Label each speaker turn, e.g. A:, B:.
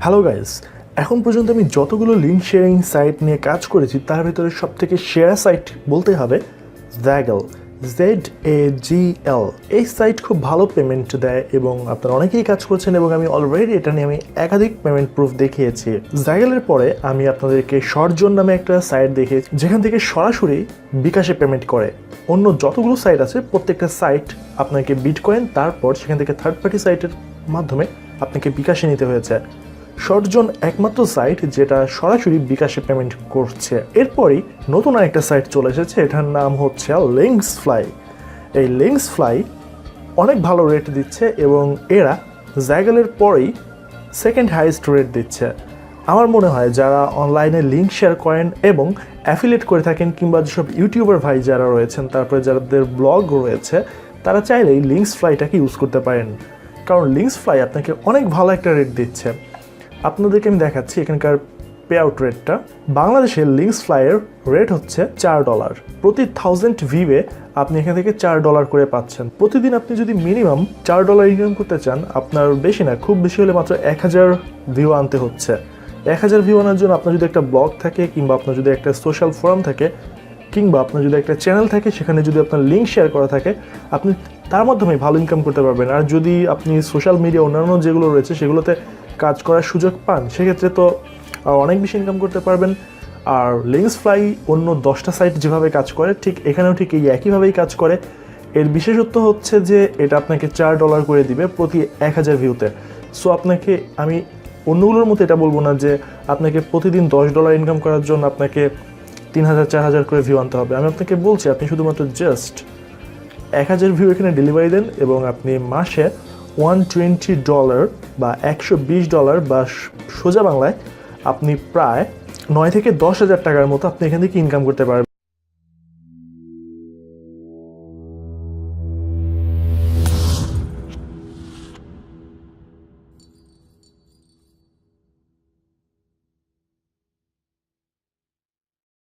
A: Hello guys, এখন পর্যন্ত আমি যতগুলো লিঙ্ক শেয়ারিং সাইট নিয়ে কাজ করেছি তার ভিতরে সবথেকে সেরা সাইট বলতে হবে জ্যাগল, ZAGL। এই সাইট খুব ভালো পেমেন্ট দেয় এবং আপনারা অনেকেই কাজ করছেন এবং আমি অলরেডি এটা নিয়ে একাধিক পেমেন্ট প্রুফ দেখিয়েছি। জ্যাগলের পরে আমি আপনাদেরকে শর্টজোন নামে একটা সাইট দেখিয়েছি যেখান থেকে সরাসরি বিকাশে পেমেন্ট করে। অন্য যতগুলো সাইট আছে প্রত্যেকটা সাইট আপনাকে বিটকয়েন, তারপর সেখান থেকে থার্ড পার্টি সাইটের মাধ্যমে আপনাকে বিকাশে নিতে হয়েছে। শর্টজোন একমাত্র সাইট যেটা সরাসরি বিকাশে পেমেন্ট করছে। এরপরই নতুন আরেকটা সাইট চলে এসেছে, এটার নাম হচ্ছে লিঙ্কসফ্লাই। এই লিঙ্কসফ্লাই অনেক ভালো রেট দিচ্ছে এবং এরা জ্যাগলের পরেই সেকেন্ড হাইয়েস্ট রেট দিচ্ছে। আমার মনে হয় যারা অনলাইনে লিঙ্ক শেয়ার করেন এবং অ্যাফিলিয়েট করে থাকেন, কিংবা যেসব ইউটিউবার ভাই যারা রয়েছেন, তারপরে যাদের ব্লগ রয়েছে, তারা চাইলেই লিঙ্কসফ্লাইটাকে ইউজ করতে পারেন, কারণ লিঙ্কসফ্লাই আপনাকে অনেক ভালো একটা রেট দিচ্ছে। আপনাদেরকে আমি দেখাচ্ছি এখানকার পে আউট রেটটা। বাংলাদেশের লিঙ্কসফ্লাইয়ের রেট হচ্ছে $4 প্রতি 1000 ভিউয়ে। আপনি এখান থেকে $4 করে পাচ্ছেন। প্রতিদিন আপনি যদি মিনিমাম $4 ইনকাম করতে চান, আপনার বেশি না, খুব বেশি হলে মাত্র 1000 ভিউ আনতে হচ্ছে। 1000 ভিউ আনার জন্য আপনার যদি একটা ব্লগ থাকে, কিংবা আপনার যদি একটা সোশ্যাল ফোরাম থাকে, কিংবা আপনার যদি একটা চ্যানেল থাকে, সেখানে যদি আপনার লিঙ্ক শেয়ার করা থাকে, আপনি তার মাধ্যমে ভালো ইনকাম করতে পারবেন। আর যদি আপনি সোশ্যাল মিডিয়া অন্যান্য যেগুলো রয়েছে সেগুলোতে কাজ করার সুযোগ পান, সেক্ষেত্রে তো অনেক বেশি ইনকাম করতে পারবেন। আর লিঙ্কসফ্লাই অন্য 10টা সাইট যেভাবে কাজ করে, ঠিক এখানেও ঠিক এই একইভাবেই কাজ করে। এর বিশেষত্ব হচ্ছে যে এটা আপনাকে $4 করে দিবে প্রতি 1000 ভিউতে। সো আপনাকে, আমি অন্যগুলোর মতো এটা বলবো না যে আপনাকে প্রতিদিন $10 ইনকাম করার জন্য আপনাকে 3000 4000 করে ভিউ আনতে হবে। আমি আপনাকে বলছি, আপনি শুধুমাত্র জাস্ট 1000 ভিউ এখানে ডেলিভারি দেন এবং আপনি মাসে $120 বা $120 বা সোজা বাংলায় আপনি প্রায় 9 থেকে 10 হাজার টাকার মতো আপনি এখান থেকে ইনকাম করতে পারবেন।